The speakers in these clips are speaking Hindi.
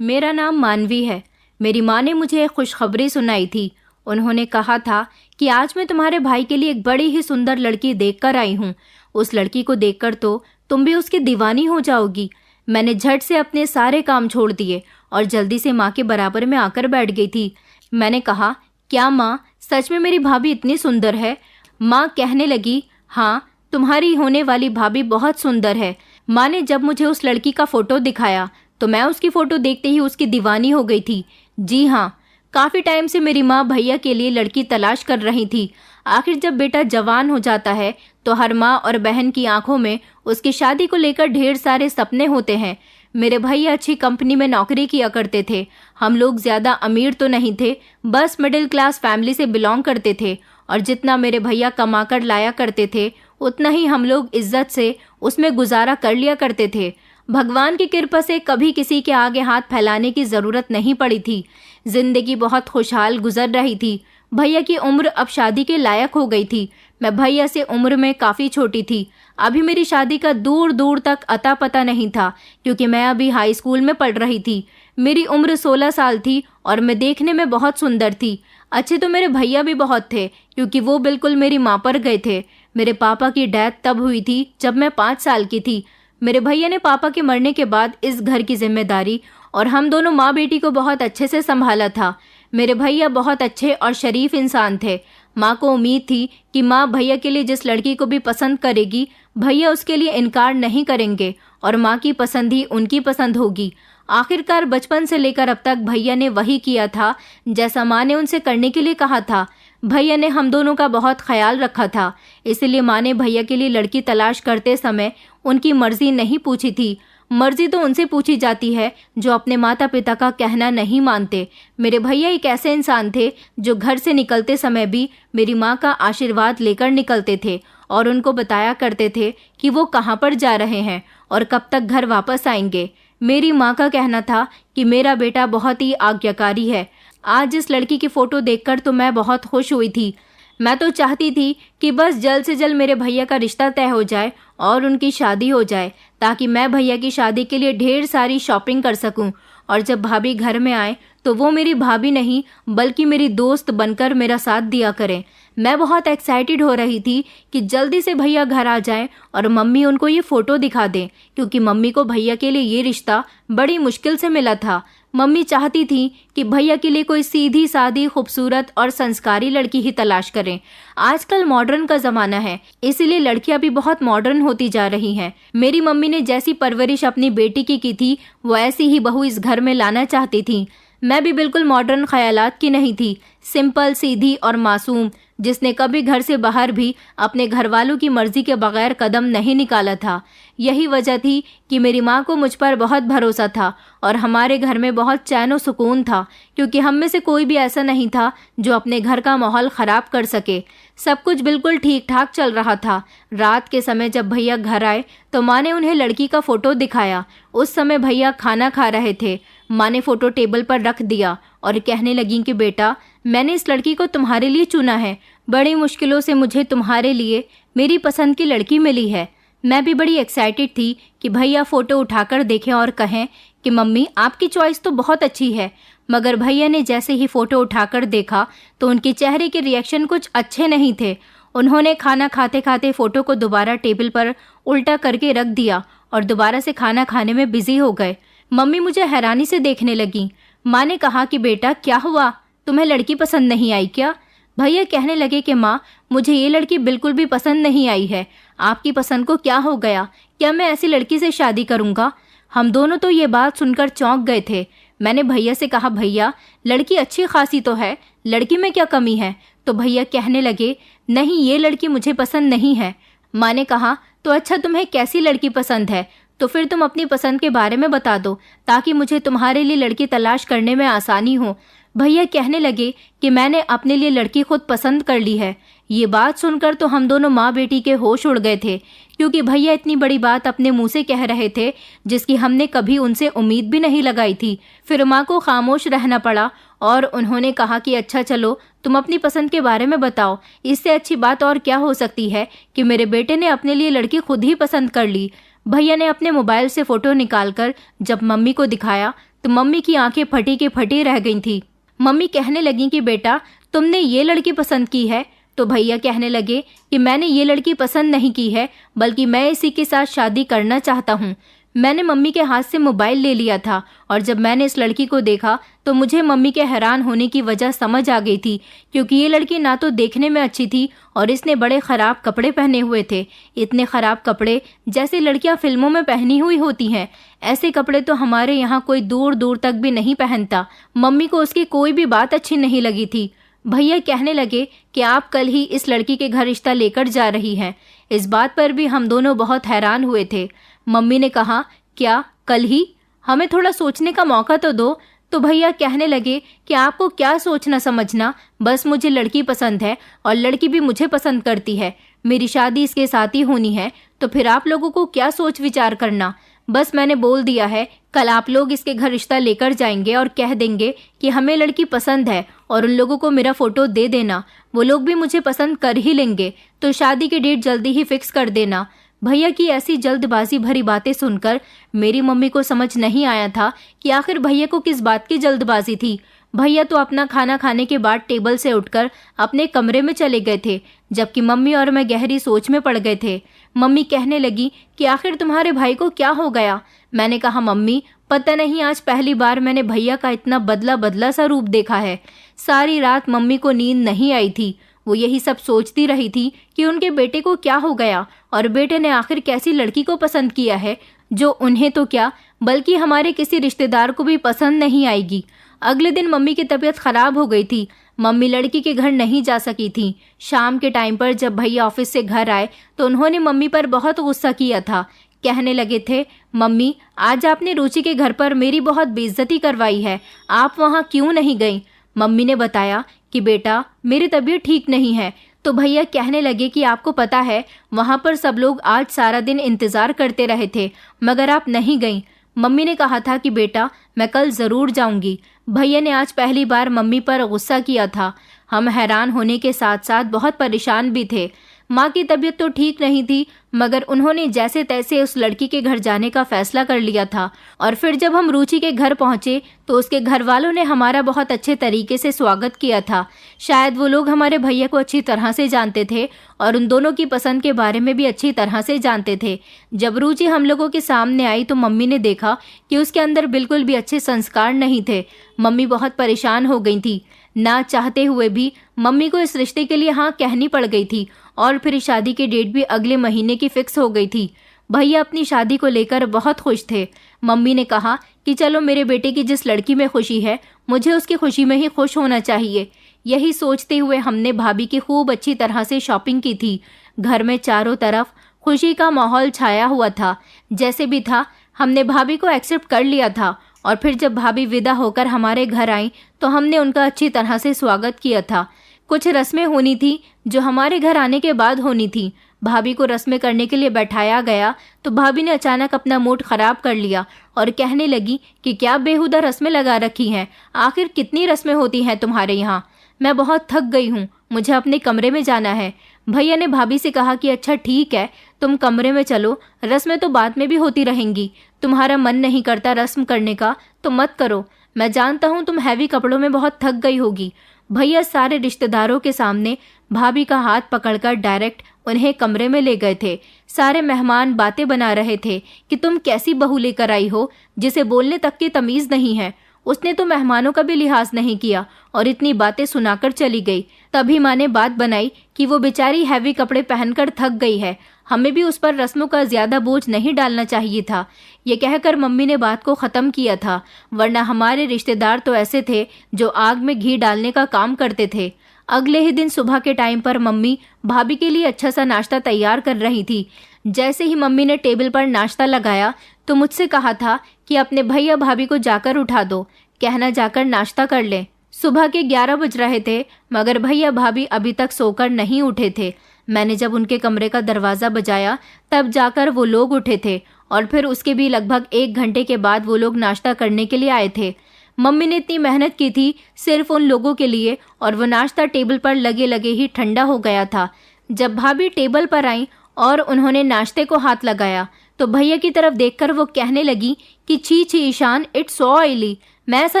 मेरा नाम मानवी है। मेरी माँ ने मुझे एक खुशखबरी सुनाई थी। उन्होंने कहा था कि आज मैं तुम्हारे भाई के लिए एक बड़ी ही सुंदर लड़की देखकर आई हूँ। उस लड़की को देखकर तो तुम भी उसकी दीवानी हो जाओगी। मैंने झट से अपने सारे काम छोड़ दिए और जल्दी से माँ के बराबर में आकर बैठ गई थी। मैंने कहा, क्या माँ, सच में मेरी भाभी इतनी सुंदर है? माँ कहने लगी, हाँ, तुम्हारी होने वाली भाभी बहुत सुंदर है। माँ ने जब मुझे उस लड़की का फोटो दिखाया तो मैं उसकी फोटो देखते ही उसकी दीवानी हो गई थी। जी हाँ, काफी टाइम से मेरी माँ भैया के लिए लड़की तलाश कर रही थी। आखिर जब बेटा जवान हो जाता है तो हर माँ और बहन की आंखों में उसकी शादी को लेकर ढेर सारे सपने होते हैं। मेरे भैया अच्छी कंपनी में नौकरी किया करते थे। हम लोग ज्यादा अमीर तो नहीं थे, बस मिडिल क्लास फैमिली से बिलोंग करते थे और जितना मेरे भैया कमाकर लाया करते थे उतना ही हम लोग इज्जत से उसमें गुजारा कर लिया करते थे। भगवान की कृपा से कभी किसी के आगे हाथ फैलाने की जरूरत नहीं पड़ी थी। जिंदगी बहुत खुशहाल गुजर रही थी। भैया की उम्र अब शादी के लायक हो गई थी। मैं भैया से उम्र में काफी छोटी थी। अभी मेरी शादी का दूर दूर तक अता पता नहीं था क्योंकि मैं अभी हाई स्कूल में पढ़ रही थी। मेरी उम्र 16 साल थी और मैं देखने में बहुत सुंदर थी। अच्छे तो मेरे भैया भी बहुत थे क्योंकि वो बिल्कुल मेरी माँ पर गए थे। मेरे पापा की डेथ तब हुई थी जब मैं 5 साल की थी। मेरे भैया ने पापा के मरने के बाद इस घर की जिम्मेदारी और हम दोनों माँ बेटी को बहुत अच्छे से संभाला था। मेरे भैया बहुत अच्छे और शरीफ इंसान थे। माँ को उम्मीद थी कि माँ भैया के लिए जिस लड़की को भी पसंद करेगी भैया उसके लिए इनकार नहीं करेंगे और माँ की पसंद ही उनकी पसंद होगी। आखिरकार बचपन से लेकर अब तक भैया ने वही किया था जैसा माँ ने उनसे करने के लिए कहा था। भैया ने हम दोनों का बहुत ख्याल रखा था, इसलिए माँ ने भैया के लिए लड़की तलाश करते समय उनकी मर्जी नहीं पूछी थी। मर्जी तो उनसे पूछी जाती है जो अपने माता पिता का कहना नहीं मानते। मेरे भैया एक ऐसे इंसान थे जो घर से निकलते समय भी मेरी माँ का आशीर्वाद लेकर निकलते थे और उनको बताया करते थे कि वो कहाँ पर जा रहे हैं और कब तक घर वापस आएंगे। मेरी माँ का कहना था कि मेरा बेटा बहुत ही आज्ञाकारी है। आज इस लड़की की फोटो देखकर तो मैं बहुत खुश हुई थी। मैं तो चाहती थी कि बस जल्द से जल्द मेरे भैया का रिश्ता तय हो जाए और उनकी शादी हो जाए ताकि मैं भैया की शादी के लिए ढेर सारी शॉपिंग कर सकूं और जब भाभी घर में आए तो वो मेरी भाभी नहीं बल्कि मेरी दोस्त बनकर मेरा साथ दिया करें। मैं बहुत एक्साइटेड हो रही थी कि जल्दी से भैया घर आ जाएं और मम्मी उनको ये फोटो दिखा दें क्योंकि मम्मी को भैया के लिए ये रिश्ता बड़ी मुश्किल से मिला था। मम्मी चाहती थी कि भैया के लिए कोई सीधी सादी खूबसूरत और संस्कारी लड़की ही तलाश करें। आजकल मॉडर्न का जमाना है, इसीलिए लड़कियां भी बहुत मॉडर्न होती जा रही हैं। मेरी मम्मी ने जैसी परवरिश अपनी बेटी की थी वो ऐसी ही बहू इस घर में लाना चाहती थी। मैं भी बिल्कुल मॉडर्न ख्यालात की नहीं थी, सिंपल सीधी और मासूम, जिसने कभी घर से बाहर भी अपने घर वालों की मर्जी के बगैर कदम नहीं निकाला था। यही वजह थी कि मेरी माँ को मुझ पर बहुत भरोसा था और हमारे घर में बहुत चैन और सुकून था क्योंकि हम में से कोई भी ऐसा नहीं था जो अपने घर का माहौल खराब कर सके। सब कुछ बिल्कुल ठीक ठाक चल रहा था। रात के समय जब भैया घर आए तो माँ ने उन्हें लड़की का फोटो दिखाया। उस समय भैया खाना खा रहे थे। माँ ने फोटो टेबल पर रख दिया और कहने लगी कि बेटा, मैंने इस लड़की को तुम्हारे लिए चुना है। बड़ी मुश्किलों से मुझे तुम्हारे लिए मेरी पसंद की लड़की मिली है। मैं भी बड़ी एक्साइटेड थी कि भैया फोटो उठाकर देखें और कहें कि मम्मी आपकी चॉइस तो बहुत अच्छी है। मगर भैया ने जैसे ही फोटो उठाकर देखा तो उनके चेहरे के रिएक्शन कुछ अच्छे नहीं थे। उन्होंने खाना खाते खाते फोटो को दोबारा टेबल पर उल्टा करके रख दिया और दोबारा से खाना खाने में बिजी हो गए। मम्मी मुझे हैरानी से देखने लगी। माँ ने कहा कि बेटा क्या हुआ, तुम्हें लड़की पसंद नहीं आई क्या? भैया कहने लगे कि माँ, मुझे ये लड़की बिल्कुल भी पसंद नहीं आई है। आपकी पसंद को क्या हो गया? क्या मैं ऐसी लड़की से शादी करूँगा? हम दोनों तो ये बात सुनकर चौंक गए थे। मैंने भैया से कहा, भैया लड़की अच्छी खासी तो है, लड़की में क्या कमी है? तो भैया कहने लगे, नहीं ये लड़की मुझे पसंद नहीं है। माँ ने कहा, तो अच्छा तुम्हें कैसी लड़की पसंद है? तो फिर तुम अपनी पसंद के बारे में बता दो ताकि मुझे तुम्हारे लिए लड़की तलाश करने में आसानी हो। भैया कहने लगे कि मैंने अपने लिए लड़की खुद पसंद कर ली है। ये बात सुनकर तो हम दोनों माँ बेटी के होश उड़ गए थे क्योंकि भैया इतनी बड़ी बात अपने मुंह से कह रहे थे जिसकी हमने कभी उनसे उम्मीद भी नहीं लगाई थी। फिर माँ को खामोश रहना पड़ा और उन्होंने कहा कि अच्छा चलो तुम अपनी पसंद के बारे में बताओ। इससे अच्छी बात और क्या हो सकती है कि मेरे बेटे ने अपने लिए लड़की खुद ही पसंद कर ली। भैया ने अपने मोबाइल से फोटो निकालकर जब मम्मी को दिखाया तो मम्मी की आंखें फटी के फटी रह गई थी। मम्मी कहने लगी कि बेटा तुमने ये लड़की पसंद की है? तो भैया कहने लगे कि मैंने ये लड़की पसंद नहीं की है, बल्कि मैं इसी के साथ शादी करना चाहता हूँ। मैंने मम्मी के हाथ से मोबाइल ले लिया था और जब मैंने इस लड़की को देखा तो मुझे मम्मी के हैरान होने की वजह समझ आ गई थी, क्योंकि ये लड़की ना तो देखने में अच्छी थी और इसने बड़े ख़राब कपड़े पहने हुए थे। इतने ख़राब कपड़े जैसे लड़कियां फिल्मों में पहनी हुई होती हैं, ऐसे कपड़े तो हमारे यहाँ कोई दूर दूर तक भी नहीं पहनता। मम्मी को उसकी कोई भी बात अच्छी नहीं लगी थी। भैया कहने लगे कि आप कल ही इस लड़की के घर रिश्ता लेकर जा रही हैं। इस बात पर भी हम दोनों बहुत हैरान हुए थे। मम्मी ने कहा, क्या कल ही? हमें थोड़ा सोचने का मौका तो दो। तो भैया कहने लगे कि आपको क्या सोचना समझना, बस मुझे लड़की पसंद है और लड़की भी मुझे पसंद करती है। मेरी शादी इसके साथ ही होनी है, तो फिर आप लोगों को क्या सोच विचार करना। बस मैंने बोल दिया है, कल आप लोग इसके घर रिश्ता लेकर जाएंगे और कह देंगे कि हमें लड़की पसंद है और उन लोगों को मेरा फोटो दे देना। वो लोग भी मुझे पसंद कर ही लेंगे, तो शादी की डेट जल्दी ही फिक्स कर देना। भैया की ऐसी जल्दबाजी भरी बातें सुनकर मेरी मम्मी को समझ नहीं आया था कि आखिर भैया को किस बात की जल्दबाजी थी। भैया तो अपना खाना खाने के बाद टेबल से उठकर अपने कमरे में चले गए थे, जबकि मम्मी और मैं गहरी सोच में पड़ गए थे। मम्मी कहने लगी कि आखिर तुम्हारे भाई को क्या हो गया? मैंने कहा, मम्मी पता नहीं, आज पहली बार मैंने भैया का इतना बदला बदला सा रूप देखा है। सारी रात मम्मी को नींद नहीं आई थी। वो यही सब सोचती रही थी कि उनके बेटे को क्या हो गया और बेटे ने आखिर कैसी लड़की को पसंद किया है जो उन्हें तो क्या, बल्कि हमारे किसी रिश्तेदार को भी पसंद नहीं आएगी। अगले दिन मम्मी की तबीयत खराब हो गई थी। मम्मी लड़की के घर नहीं जा सकी थी। शाम के टाइम पर जब भैया ऑफिस से घर आए तो उन्होंने मम्मी पर बहुत गुस्सा किया था। कहने लगे थे, मम्मी आज आपने रुचि के घर पर मेरी बहुत बेइज्जती करवाई है, आप वहाँ क्यों नहीं गई? मम्मी ने बताया कि बेटा मेरी तबीयत ठीक नहीं है। तो भैया कहने लगे कि आपको पता है वहाँ पर सब लोग आज सारा दिन इंतज़ार करते रहे थे, मगर आप नहीं गई। मम्मी ने कहा था कि बेटा मैं कल ज़रूर जाऊंगी। भैया ने आज पहली बार मम्मी पर गुस्सा किया था। हम हैरान होने के साथ साथ बहुत परेशान भी थे। माँ की तबीयत तो ठीक नहीं थी, मगर उन्होंने जैसे तैसे उस लड़की के घर जाने का फैसला कर लिया था। और फिर जब हम रुचि के घर पहुंचे तो उसके घर वालों ने हमारा बहुत अच्छे तरीके से स्वागत किया था। शायद वो लोग हमारे भैया को अच्छी तरह से जानते थे और उन दोनों की पसंद के बारे में भी अच्छी तरह से जानते थे। जब रुचि हम लोगों के सामने आई तो मम्मी ने देखा कि उसके अंदर बिल्कुल भी अच्छे संस्कार नहीं थे। मम्मी बहुत परेशान हो गई थी। ना चाहते हुए भी मम्मी को इस रिश्ते के लिए हाँ कहनी पड़ गई थी और फिर शादी की डेट भी अगले महीने की फिक्स हो गई थी। भैया अपनी शादी को लेकर बहुत खुश थे। मम्मी ने कहा कि चलो मेरे बेटे की जिस लड़की में खुशी है, मुझे उसकी खुशी में ही खुश होना चाहिए। यही सोचते हुए हमने भाभी की खूब अच्छी तरह से शॉपिंग की थी। घर में चारों तरफ खुशी का माहौल छाया हुआ था। जैसे भी था हमने भाभी को एक्सेप्ट कर लिया था और फिर जब भाभी विदा होकर हमारे घर आई तो हमने उनका अच्छी तरह से स्वागत किया था। कुछ रस्में होनी थी जो हमारे घर आने के बाद होनी थी। भाभी को रस्में करने के लिए बैठाया गया तो भाभी ने अचानक अपना मूड खराब कर लिया और कहने लगी कि क्या बेहुदा रस्में लगा रखी हैं, आखिर कितनी रस्में होती हैं तुम्हारे यहाँ? मैं बहुत थक गई हूँ, मुझे अपने कमरे में जाना है। भैया ने भाभी से कहा कि अच्छा ठीक है, तुम कमरे में चलो, रस्में तो बाद में भी होती रहेंगी। तुम्हारा मन नहीं करता रस्म करने का तो मत करो, मैं जानता हूँ तुम हैवी कपड़ों में बहुत थक गई होगी। भैया सारे रिश्तेदारों के सामने भाभी का हाथ पकड़कर डायरेक्ट उन्हें कमरे में ले गए थे। सारे मेहमान बातें बना रहे थे कि तुम कैसी बहू लेकर आई हो जिसे बोलने तक की तमीज नहीं है। उसने तो मेहमानों का भी लिहाज नहीं किया और इतनी बातें सुनाकर चली गई। तभी माँ ने बात बनाई कि वो बेचारी हैवी कपड़े पहनकर थक गई है, हमें भी उस पर रस्मों का ज्यादा बोझ नहीं डालना चाहिए था। ये कहकर मम्मी ने बात को खत्म किया था, वरना हमारे रिश्तेदार तो ऐसे थे जो आग में घी डालने का काम करते थे। अगले ही दिन सुबह के टाइम पर मम्मी भाभी के लिए अच्छा सा नाश्ता तैयार कर रही थी। जैसे ही मम्मी ने टेबल पर नाश्ता लगाया तो मुझसे कहा था कि अपने भैया भाभी को जाकर उठा दो, कहना जाकर नाश्ता कर ले। सुबह के 11 बज रहे थे मगर भैया भाभी अभी तक सोकर नहीं उठे थे। मैंने जब उनके कमरे का दरवाज़ा बजाया तब जाकर वो लोग उठे थे और फिर उसके भी लगभग 1 घंटे के बाद वो लोग नाश्ता करने के लिए आए थे। मम्मी ने इतनी मेहनत की थी सिर्फ उन लोगों के लिए और वो नाश्ता टेबल पर लगे लगे ही ठंडा हो गया था। जब भाभी टेबल पर आई और उन्होंने नाश्ते को हाथ लगाया तो भैया की तरफ देखकर वो कहने लगी कि छी छी ईशान, इट्स सो ऑयली, मैं ऐसा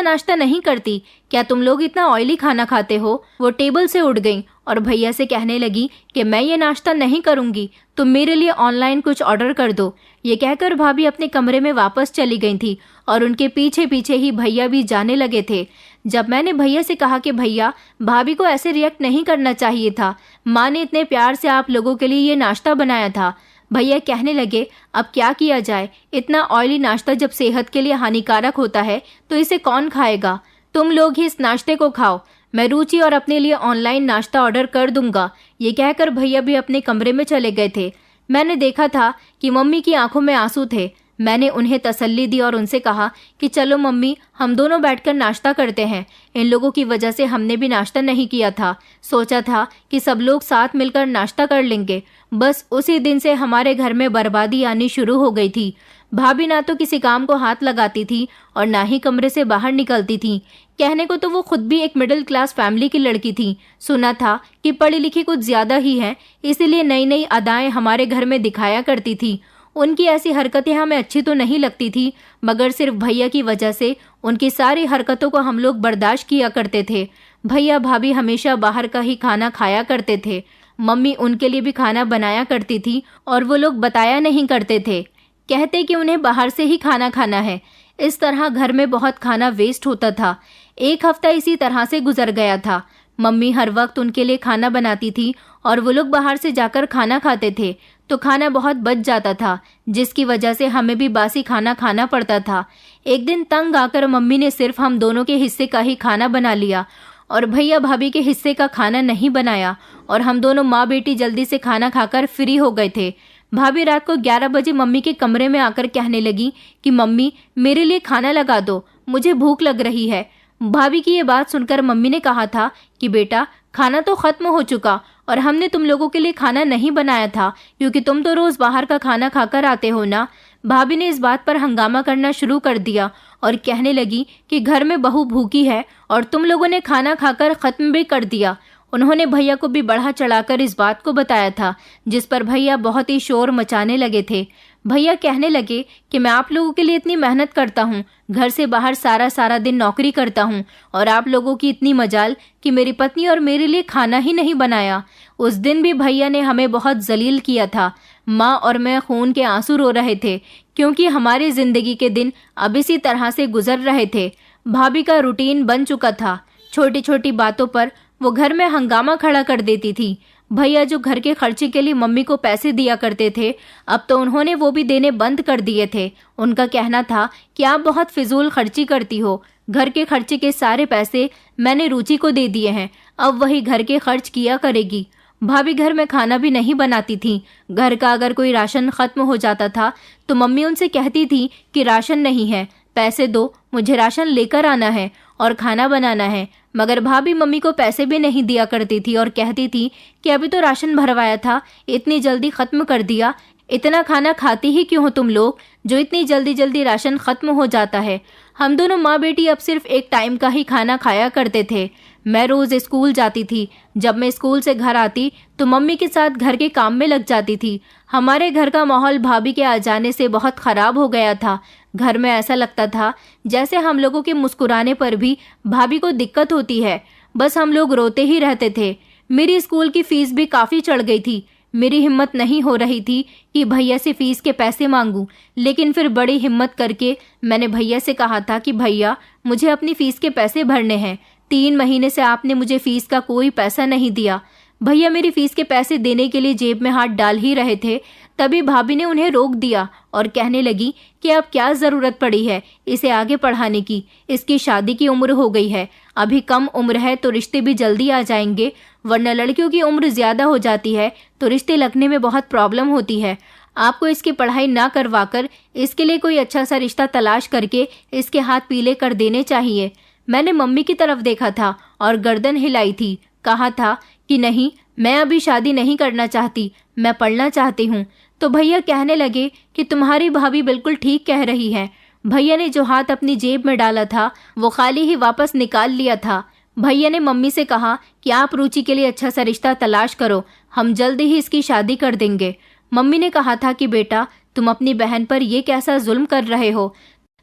नाश्ता नहीं करती, क्या तुम लोग इतना ऑयली खाना खाते हो। वो टेबल से उठ गई और भैया से कहने लगी कि मैं ये नाश्ता नहीं करूंगी, तुम मेरे लिए ऑनलाइन कुछ ऑर्डर कर दो। ये कहकर भाभी अपने कमरे में वापस चली गई थी और उनके पीछे पीछे ही भैया भी जाने लगे थे। जब मैंने भैया से कहा कि भैया, भाभी को ऐसे रिएक्ट नहीं करना चाहिए था, माँ ने इतने प्यार से आप लोगों के लिए ये नाश्ता बनाया था। भैया कहने लगे, अब क्या किया जाए, इतना ऑयली नाश्ता जब सेहत के लिए हानिकारक होता है तो इसे कौन खाएगा, तुम लोग ही इस नाश्ते को खाओ, मैं रुचि और अपने लिए ऑनलाइन नाश्ता ऑर्डर कर दूंगा। ये कहकर भैया भी अपने कमरे में चले गए थे। मैंने देखा था कि मम्मी की आंखों में आंसू थे। मैंने उन्हें तसल्ली दी और उनसे कहा कि चलो मम्मी, हम दोनों बैठकर नाश्ता करते हैं। इन लोगों की वजह से हमने भी नाश्ता नहीं किया था, सोचा था कि सब लोग साथ मिलकर नाश्ता कर लेंगे। बस उसी दिन से हमारे घर में बर्बादी आनी शुरू हो गई थी। भाभी ना तो किसी काम को हाथ लगाती थी और ना ही कमरे से बाहर निकलती थी। कहने को तो वो खुद भी एक मिडिल क्लास फैमिली की लड़की थी। सुना था कि पढ़ी लिखी कुछ ज्यादा ही है, इसीलिए नई नई अदाएं हमारे घर में दिखाया करती थी। उनकी ऐसी हरकतें हमें अच्छी तो नहीं लगती थी, मगर सिर्फ भैया की वजह से उनकी सारी हरकतों को हम लोग बर्दाश्त किया करते थे। भैया भाभी हमेशा बाहर का ही खाना खाया करते थे। मम्मी उनके लिए भी खाना बनाया करती थी और वो लोग बताया नहीं करते थे, कहते कि उन्हें बाहर से ही खाना खाना है। इस तरह घर में बहुत खाना वेस्ट होता था। एक हफ्ता इसी तरह से गुजर गया था। मम्मी हर वक्त उनके लिए खाना बनाती थी और वो लोग बाहर से जाकर खाना खाते थे, तो खाना बहुत बच जाता था, जिसकी वजह से हमें भी बासी खाना खाना पड़ता था। एक दिन तंग आकर मम्मी ने सिर्फ हम दोनों के हिस्से का ही खाना बना लिया और भैया भाभी के हिस्से का खाना नहीं बनाया और हम दोनों माँ बेटी जल्दी से खाना खाकर फ्री हो गए थे। भाभी रात को 11 बजे मम्मी के कमरे में आकर कहने लगी कि मम्मी, मेरे लिए खाना लगा दो, मुझे भूख लग रही है। भाभी की ये बात सुनकर मम्मी ने कहा था कि बेटा, खाना तो खत्म हो चुका और हमने तुम लोगों के लिए खाना नहीं बनाया था, क्योंकि तुम तो रोज बाहर का खाना खाकर आते हो ना। भाभी ने इस बात पर हंगामा करना शुरू कर दिया और कहने लगी कि घर में बहू भूखी है और तुम लोगों ने खाना खाकर खत्म भी कर दिया। उन्होंने भैया को भी बढ़ा चढ़ाकर इस बात को बताया था, जिस पर भैया बहुत ही शोर मचाने लगे थे। भैया कहने लगे कि मैं आप लोगों के लिए इतनी मेहनत करता हूँ, घर से बाहर सारा सारा दिन नौकरी करता हूँ और आप लोगों की इतनी मजाल कि मेरी पत्नी और मेरे लिए खाना ही नहीं बनाया। उस दिन भी भैया ने हमें बहुत जलील किया था। माँ और मैं खून के आंसू रो रहे थे, क्योंकि हमारी जिंदगी के दिन अब इसी तरह से गुजर रहे थे। भाभी का रूटीन बन चुका था। छोटी छोटी बातों पर वो घर में हंगामा खड़ा कर देती थी। भैया जो घर के खर्चे के लिए मम्मी को पैसे दिया करते थे, अब तो उन्होंने वो भी देने बंद कर दिए थे। उनका कहना था कि आप बहुत फिजूल खर्ची करती हो, घर के खर्चे के सारे पैसे मैंने रुचि को दे दिए हैं, अब वही घर के खर्च किया करेगी। भाभी घर में खाना भी नहीं बनाती थी। घर का अगर कोई राशन खत्म हो जाता था तो मम्मी उनसे कहती थी कि राशन नहीं है, पैसे दो, मुझे राशन लेकर आना है और खाना बनाना है। मगर भाभी मम्मी को पैसे भी नहीं दिया करती थी और कहती थी कि अभी तो राशन भरवाया था, इतनी जल्दी खत्म कर दिया। इतना खाना खाती ही क्यों हो तुम लोग, जो इतनी जल्दी जल्दी राशन खत्म हो जाता है। हम दोनों माँ बेटी अब सिर्फ एक टाइम का ही खाना खाया करते थे। मैं रोज स्कूल जाती थी। जब मैं स्कूल से घर आती तो मम्मी के साथ घर के काम में लग जाती थी। हमारे घर का माहौल भाभी के आ जाने से बहुत खराब हो गया था। घर में ऐसा लगता था जैसे हम लोगों के मुस्कुराने पर भी भाभी को दिक्कत होती है। बस हम लोग रोते ही रहते थे। मेरी स्कूल की फीस भी काफी चढ़ गई थी। मेरी हिम्मत नहीं हो रही थी कि भैया से फीस के पैसे मांगूं, लेकिन फिर बड़ी हिम्मत करके मैंने भैया से कहा था कि भैया, मुझे अपनी फीस के पैसे भरने हैं। 3 महीने से आपने मुझे फीस का कोई पैसा नहीं दिया। भैया मेरी फीस के पैसे देने के लिए जेब में हाथ डाल ही रहे थे, तभी भाभी ने उन्हें रोक दिया और कहने लगी कि अब क्या जरूरत पड़ी है इसे आगे पढ़ाने की, इसकी शादी की उम्र हो गई है, अभी कम उम्र है तो रिश्ते भी जल्दी आ जाएंगे, वरना लड़कियों की उम्र ज्यादा हो जाती है तो रिश्ते लगने में बहुत प्रॉब्लम होती है। आपको इसकी पढ़ाई ना करवाकर इसके लिए कोई अच्छा सा रिश्ता तलाश करके इसके हाथ पीले कर देने चाहिए। मैंने मम्मी की तरफ देखा था और गर्दन हिलाई थी। कहा था कि नहीं, मैं अभी शादी नहीं करना चाहती, मैं पढ़ना चाहती हूँ। तो भैया कहने लगे कि तुम्हारी भाभी बिल्कुल ठीक कह रही है। भैया ने जो हाथ अपनी जेब में डाला था वो खाली ही वापस निकाल लिया था। भैया ने मम्मी से कहा कि आप रुचि के लिए अच्छा सा रिश्ता तलाश करो, हम जल्दी ही इसकी शादी कर देंगे। मम्मी ने कहा था कि बेटा, तुम अपनी बहन पर ये कैसा जुल्म कर रहे हो?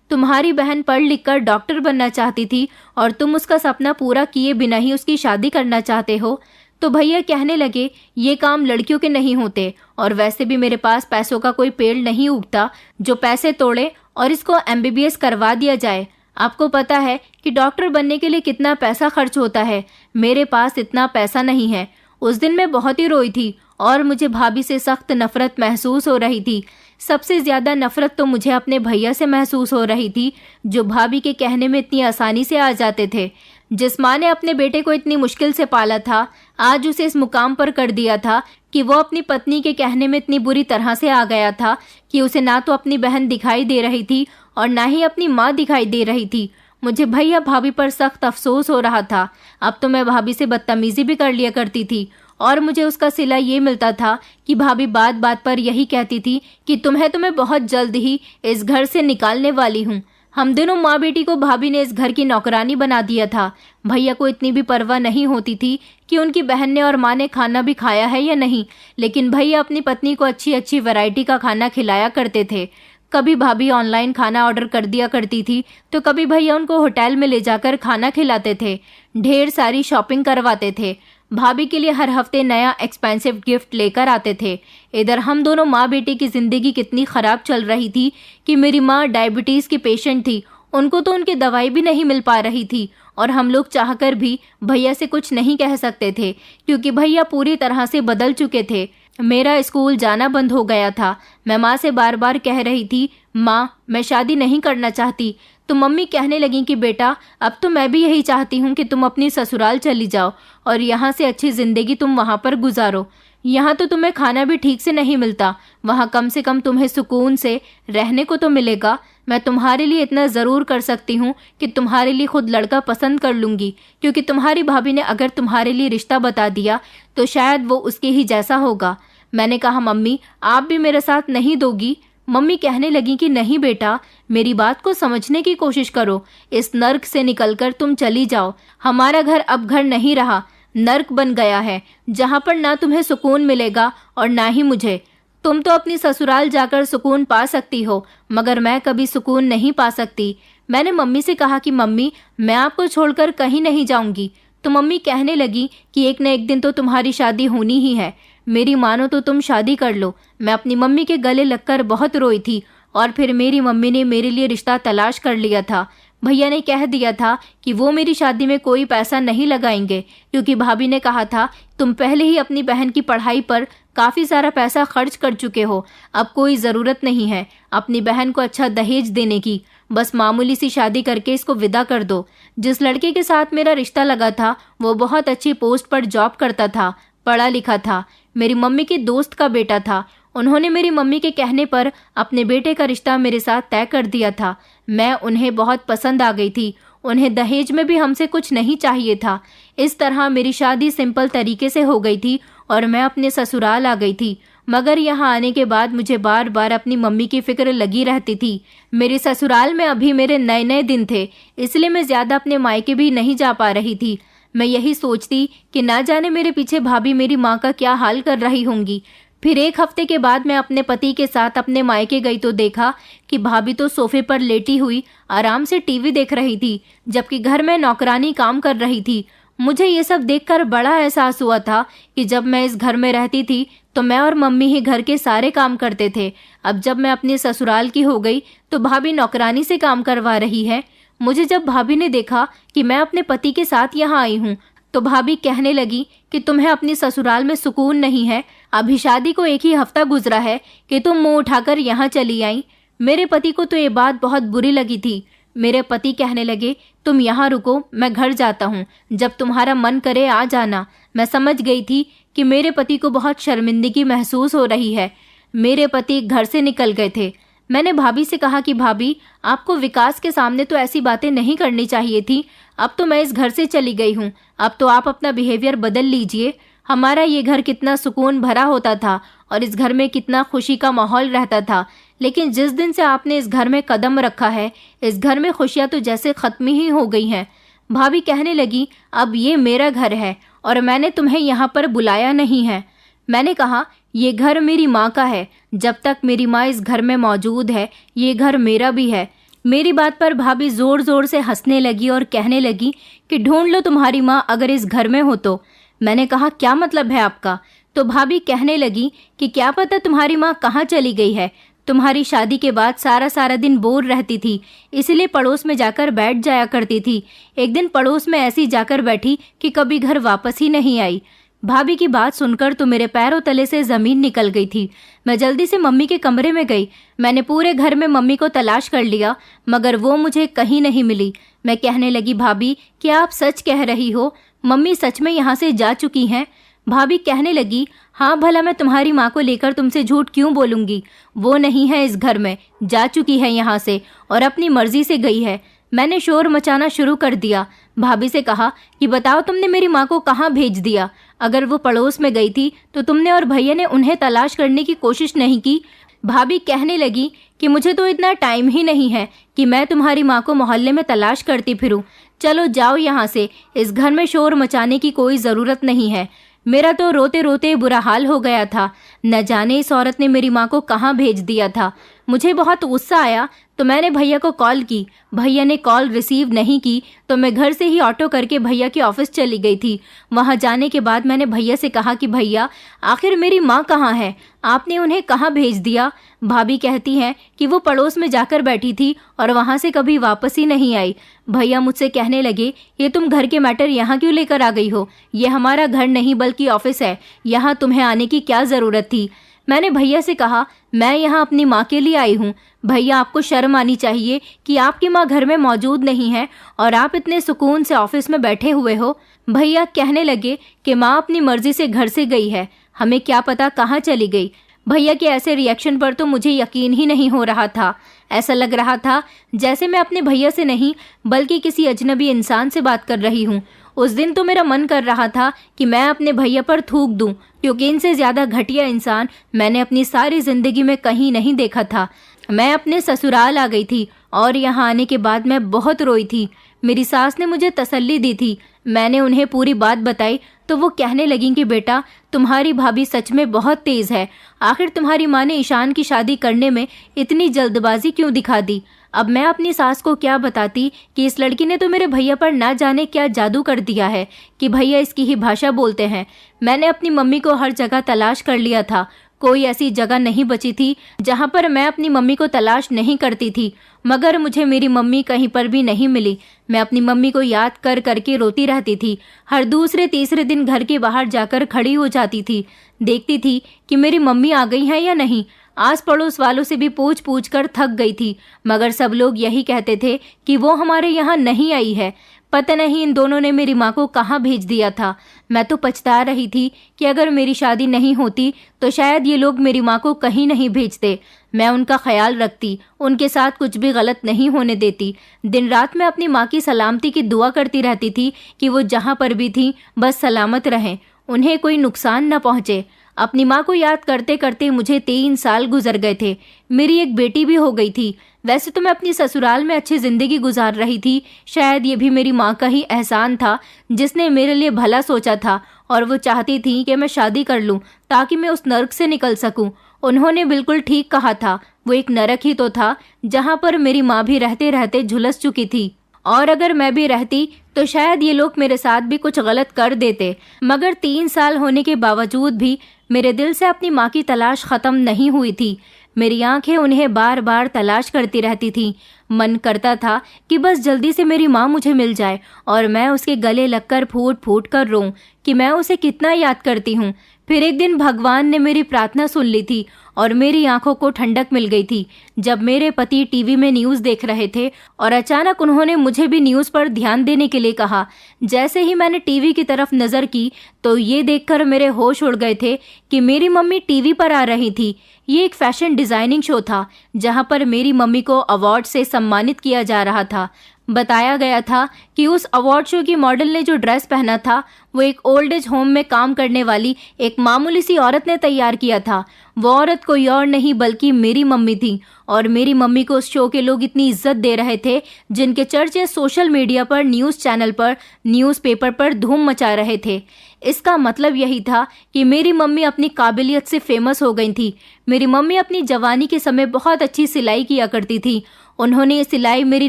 तुम्हारी बहन पढ़ लिख कर डॉक्टर बनना चाहती थी और तुम उसका सपना पूरा किए बिना ही उसकी शादी करना चाहते हो। तो भैया कहने लगे, ये काम लड़कियों के नहीं होते, और वैसे भी मेरे पास पैसों का कोई पेड़ नहीं उगता जो पैसे तोड़े और इसको MBBS करवा दिया जाए। आपको पता है कि डॉक्टर बनने के लिए कितना पैसा खर्च होता है। मेरे पास इतना पैसा नहीं है। उस दिन मैं बहुत ही रोई थी और मुझे भाभी से सख्त नफरत महसूस हो रही थी। सबसे ज्यादा नफरत तो मुझे अपने भैया से महसूस हो रही थी, जो भाभी के कहने में इतनी आसानी से आ जाते थे। जिस माँ ने अपने बेटे को इतनी मुश्किल से पाला था, आज उसे इस मुकाम पर कर दिया था कि वो अपनी पत्नी के कहने में इतनी बुरी तरह से आ गया था कि उसे ना तो अपनी बहन दिखाई दे रही थी और ना ही अपनी माँ दिखाई दे रही थी। मुझे भैया भाभी पर सख्त अफसोस हो रहा था। अब तो मैं भाभी से बदतमीजी भी कर लिया करती थी और मुझे उसका सिला ये मिलता था कि भाभी बात बात पर यही कहती थी कि तो मैं बहुत जल्द ही इस घर से निकालने वाली हूँ। हम दोनों माँ बेटी को भाभी ने इस घर की नौकरानी बना दिया था। भैया को इतनी भी परवाह नहीं होती थी कि उनकी बहन ने और माँ ने खाना भी खाया है या नहीं, लेकिन भैया अपनी पत्नी को अच्छी अच्छी वैरायटी का खाना खिलाया करते थे। कभी भाभी ऑनलाइन खाना ऑर्डर कर दिया करती थी तो कभी भैया उनको होटल में ले जाकर खाना खिलाते थे, ढेर सारी शॉपिंग करवाते थे। भाभी के लिए हर हफ्ते नया एक्सपेंसिव गिफ्ट लेकर आते थे। इधर हम दोनों माँ बेटी की जिंदगी कितनी खराब चल रही थी कि मेरी माँ डायबिटीज की पेशेंट थी, उनको तो उनकी दवाई भी नहीं मिल पा रही थी और हम लोग चाहकर भी भैया से कुछ नहीं कह सकते थे क्योंकि भैया पूरी तरह से बदल चुके थे। मेरा स्कूल जाना बंद हो गया था। मैं माँ से बार बार कह रही थी, माँ मैं शादी नहीं करना चाहती। तो मम्मी कहने लगी कि बेटा अब तो मैं भी यही चाहती हूँ कि तुम अपनी ससुराल चली जाओ और यहाँ से अच्छी जिंदगी तुम वहाँ पर गुजारो। यहाँ तो तुम्हें खाना भी ठीक से नहीं मिलता, वहाँ कम से कम तुम्हें सुकून से रहने को तो मिलेगा। मैं तुम्हारे लिए इतना ज़रूर कर सकती हूँ कि तुम्हारे लिए खुद लड़का पसंद कर लूँगी, क्योंकि तुम्हारी भाभी ने अगर तुम्हारे लिए रिश्ता बता दिया तो शायद वो उसके ही जैसा होगा। मैंने कहा, मम्मी आप भी मेरे साथ नहीं दोगी? मम्मी कहने लगी कि नहीं बेटा, मेरी बात को समझने की कोशिश करो। इस नर्क से निकलकर तुम चली जाओ। हमारा घर अब घर नहीं रहा, नर्क बन गया है, जहाँ पर ना तुम्हें सुकून मिलेगा और ना ही मुझे। तुम तो अपनी ससुराल जाकर सुकून पा सकती हो, मगर मैं कभी सुकून नहीं पा सकती। मैंने मम्मी से कहा कि मम्मी मैं आपको छोड़कर कहीं नहीं जाऊंगी। तो मम्मी कहने लगी कि एक न एक दिन तो तुम्हारी शादी होनी ही है। मेरी मानो तो तुम शादी कर लो। मैं अपनी मम्मी के गले लगकर बहुत रोई थी और फिर मेरी मम्मी ने मेरे लिए रिश्ता तलाश कर लिया था। भैया ने कह दिया था कि वो मेरी शादी में कोई पैसा नहीं लगाएंगे, क्योंकि भाभी ने कहा था तुम पहले ही अपनी बहन की पढ़ाई पर काफ़ी सारा पैसा खर्च कर चुके हो, अब कोई ज़रूरत नहीं है अपनी बहन को अच्छा दहेज देने की। बस मामूली सी शादी करके इसको विदा कर दो। जिस लड़के के साथ मेरा रिश्ता लगा था वो बहुत अच्छी पोस्ट पर जॉब करता था, पढ़ा लिखा था, मेरी मम्मी के दोस्त का बेटा था। उन्होंने मेरी मम्मी के कहने पर अपने बेटे का रिश्ता मेरे साथ तय कर दिया था। मैं उन्हें बहुत पसंद आ गई थी। उन्हें दहेज में भी हमसे कुछ नहीं चाहिए था। इस तरह मेरी शादी सिंपल तरीके से हो गई थी और मैं अपने ससुराल आ गई थी। मगर यहाँ आने के बाद मुझे बार बार अपनी मम्मी की फिक्र लगी रहती थी। मेरे ससुराल में अभी मेरे नए नए दिन थे, इसलिए मैं ज़्यादा अपने मायके भी नहीं जा पा रही थी। मैं यही सोचती कि ना जाने मेरे पीछे भाभी मेरी माँ का क्या हाल कर रही होंगी। फिर एक हफ्ते के बाद मैं अपने पति के साथ अपने मायके गई तो देखा कि भाभी तो सोफे पर लेटी हुई आराम से टीवी देख रही थी, जबकि घर में नौकरानी काम कर रही थी। मुझे ये सब देखकर बड़ा एहसास हुआ था कि जब मैं इस घर में रहती थी तो मैं और मम्मी ही घर के सारे काम करते थे। अब जब मैं अपने ससुराल की हो गई तो भाभी नौकरानी से काम करवा रही है। मुझे जब भाभी ने देखा कि मैं अपने पति के साथ यहाँ आई हूँ तो भाभी कहने लगी कि तुम्हें अपनी ससुराल में सुकून नहीं है। अभी शादी को एक ही हफ्ता गुजरा है कि तुम मुंह उठाकर यहाँ चली आई। मेरे पति को तो ये बात बहुत बुरी लगी थी। मेरे पति कहने लगे, तुम यहाँ रुको, मैं घर जाता हूँ, जब तुम्हारा मन करे आ जाना। मैं समझ गई थी कि मेरे पति को बहुत शर्मिंदगी महसूस हो रही है। मेरे पति घर से निकल गए थे। मैंने भाभी से कहा कि भाभी आपको विकास के सामने तो ऐसी बातें नहीं करनी चाहिए थी। अब तो मैं इस घर से चली गई हूँ, अब तो आप अपना बिहेवियर बदल लीजिए। हमारा ये घर कितना सुकून भरा होता था और इस घर में कितना खुशी का माहौल रहता था, लेकिन जिस दिन से आपने इस घर में कदम रखा है इस घर में खुशियाँ तो जैसे खत्म ही हो गई हैं। भाभी कहने लगी, अब ये मेरा घर है और मैंने तुम्हें यहाँ पर बुलाया नहीं है। मैंने कहा, ये घर मेरी माँ का है। जब तक मेरी माँ इस घर में मौजूद है ये घर मेरा भी है। मेरी बात पर भाभी जोर जोर से हंसने लगी और कहने लगी कि ढूंढ लो तुम्हारी माँ अगर इस घर में हो तो। मैंने कहा क्या मतलब है आपका? तो भाभी कहने लगी कि क्या पता तुम्हारी माँ कहाँ चली गई है। तुम्हारी शादी के बाद सारा सारा दिन बोर रहती थी, इसलिए पड़ोस में जाकर बैठ जाया करती थी। एक दिन पड़ोस में ऐसी जाकर बैठी कि कभी घर वापस ही नहीं आई। भाभी की बात सुनकर तो मेरे पैरों तले से जमीन निकल गई थी। मैं जल्दी से मम्मी के कमरे में गई। मैंने पूरे घर में मम्मी को तलाश कर लिया मगर वो मुझे कहीं नहीं मिली। मैं कहने लगी भाभी क्या आप सच कह रही हो? मम्मी सच में यहाँ से जा चुकी हैं? भाभी कहने लगी हाँ भला मैं तुम्हारी माँ को लेकर तुमसे झूठ क्यों बोलूँगी। वो नहीं है इस घर में, जा चुकी है यहाँ से और अपनी मर्जी से गई है। मैंने शोर मचाना शुरू कर दिया। भाभी से कहा कि बताओ तुमने मेरी माँ को कहाँ भेज दिया? अगर वो पड़ोस में गई थी तो तुमने और भैया ने उन्हें तलाश करने की कोशिश नहीं की? भाभी कहने लगी कि मुझे तो इतना टाइम ही नहीं है कि मैं तुम्हारी माँ को मोहल्ले में तलाश करती फिरूं। चलो जाओ यहाँ से, इस घर में शोर मचाने की कोई ज़रूरत नहीं है। मेरा तो रोते रोते बुरा हाल हो गया था। न जाने इस औरत ने मेरी माँ को कहाँ भेज दिया था। मुझे बहुत गुस्सा आया तो मैंने भैया को कॉल की। भैया ने कॉल रिसीव नहीं की तो मैं घर से ही ऑटो करके भैया के ऑफिस चली गई थी। वहाँ जाने के बाद मैंने भैया से कहा कि भैया आखिर मेरी माँ कहाँ है, आपने उन्हें कहाँ भेज दिया? भाभी कहती हैं कि वो पड़ोस में जाकर बैठी थी और वहाँ से कभी वापस ही नहीं आई। भैया मुझसे कहने लगे ये तुम घर के मैटर यहाँ क्यों लेकर आ गई हो? ये हमारा घर नहीं बल्कि ऑफिस है, यहाँ तुम्हें आने की क्या ज़रूरत थी? मैंने भैया से कहा मैं यहाँ अपनी माँ के लिए आई हूँ। भैया आपको शर्म आनी चाहिए कि आपकी माँ घर में मौजूद नहीं है और आप इतने सुकून से ऑफिस में बैठे हुए हो। भैया कहने लगे कि माँ अपनी मर्जी से घर से गई है, हमें क्या पता कहाँ चली गई। भैया के ऐसे रिएक्शन पर तो मुझे यकीन ही नहीं हो रहा था। ऐसा लग रहा था जैसे मैं अपने भैया से नहीं बल्कि किसी अजनबी इंसान से बात कर रही हूँ। उस दिन तो मेरा मन कर रहा था कि मैं अपने भैया पर थूक दूं, क्योंकि इनसे ज़्यादा घटिया इंसान मैंने अपनी सारी ज़िंदगी में कहीं नहीं देखा था। मैं अपने ससुराल आ गई थी और यहाँ आने के बाद मैं बहुत रोई थी। मेरी सास ने मुझे तसल्ली दी थी। मैंने उन्हें पूरी बात बताई तो वो कहने लगी कि बेटा तुम्हारी भाभी सच में बहुत तेज़ है। आखिर तुम्हारी माँ ने ईशान की शादी करने में इतनी जल्दबाजी क्यों दिखा दी? अब मैं अपनी सास को क्या बताती कि इस लड़की ने तो मेरे भैया पर ना जाने क्या जादू कर दिया है कि भैया इसकी ही भाषा बोलते हैं। मैंने अपनी मम्मी को हर जगह तलाश कर लिया था, कोई ऐसी जगह नहीं बची थी जहाँ पर मैं अपनी मम्मी को तलाश नहीं करती थी, मगर मुझे मेरी मम्मी कहीं पर भी नहीं मिली। मैं अपनी मम्मी को याद कर करके रोती रहती थी। हर दूसरे तीसरे दिन घर के बाहर जाकर खड़ी हो जाती थी, देखती थी कि मेरी मम्मी आ गई है या नहीं। आस पड़ोस वालों से भी पूछ पूछ कर थक गई थी, मगर सब लोग यही कहते थे कि वो हमारे यहाँ नहीं आई है। पता नहीं इन दोनों ने मेरी माँ को कहाँ भेज दिया था। मैं तो पछता रही थी कि अगर मेरी शादी नहीं होती तो शायद ये लोग मेरी माँ को कहीं नहीं भेजते। मैं उनका ख्याल रखती, उनके साथ कुछ भी गलत नहीं होने देती। दिन रात मैं अपनी माँ की सलामती की दुआ करती रहती थी कि वो जहाँ पर भी थी बस सलामत रहें, उन्हें कोई नुकसान न पहुँचे। अपनी माँ को याद करते करते मुझे 3 साल गुजर गए थे। मेरी एक बेटी भी हो गई थी। वैसे तो मैं अपनी ससुराल में अच्छी ज़िंदगी गुजार रही थी। शायद ये भी मेरी माँ का ही एहसान था जिसने मेरे लिए भला सोचा था और वो चाहती थी कि मैं शादी कर लूँ ताकि मैं उस नर्क से निकल सकूँ। उन्होंने बिल्कुल ठीक कहा था, वो एक नरक ही तो था जहाँ पर मेरी माँ भी रहते रहते झुलस चुकी थी, और अगर मैं भी रहती तो शायद ये लोग मेरे साथ भी कुछ गलत कर देते। मगर 3 साल होने के बावजूद भी मेरे दिल से अपनी माँ की तलाश ख़त्म नहीं हुई थी। मेरी आंखें उन्हें बार बार तलाश करती रहती थीं। मन करता था कि बस जल्दी से मेरी माँ मुझे मिल जाए और मैं उसके गले लगकर फूट फूट कर रोऊं कि मैं उसे कितना याद करती हूँ। फिर एक दिन भगवान ने मेरी प्रार्थना सुन ली थी और मेरी आंखों को ठंडक मिल गई थी जब मेरे पति टीवी में न्यूज़ देख रहे थे और अचानक उन्होंने मुझे भी न्यूज़ पर ध्यान देने के लिए कहा। जैसे ही मैंने टीवी की तरफ नज़र की तो ये देखकर मेरे होश उड़ गए थे कि मेरी मम्मी टीवी पर आ रही थी। ये एक फैशन डिज़ाइनिंग शो था जहां पर मेरी मम्मी को अवार्ड से सम्मानित किया जा रहा था। बताया गया था कि उस अवार्ड शो की मॉडल ने जो ड्रेस पहना था वो एक ओल्ड एज होम में काम करने वाली एक मामूली सी औरत ने तैयार किया था। वो औरत कोई और नहीं बल्कि मेरी मम्मी थी और मेरी मम्मी को उस शो के लोग इतनी इज्जत दे रहे थे जिनके चर्चे सोशल मीडिया पर, न्यूज़ चैनल पर, न्यूज़पेपर पर धूम मचा रहे थे। इसका मतलब यही था कि मेरी मम्मी अपनी काबिलियत से फेमस हो गई थी। मेरी मम्मी अपनी जवानी के समय बहुत अच्छी सिलाई किया करती थी। उन्होंने ये सिलाई मेरी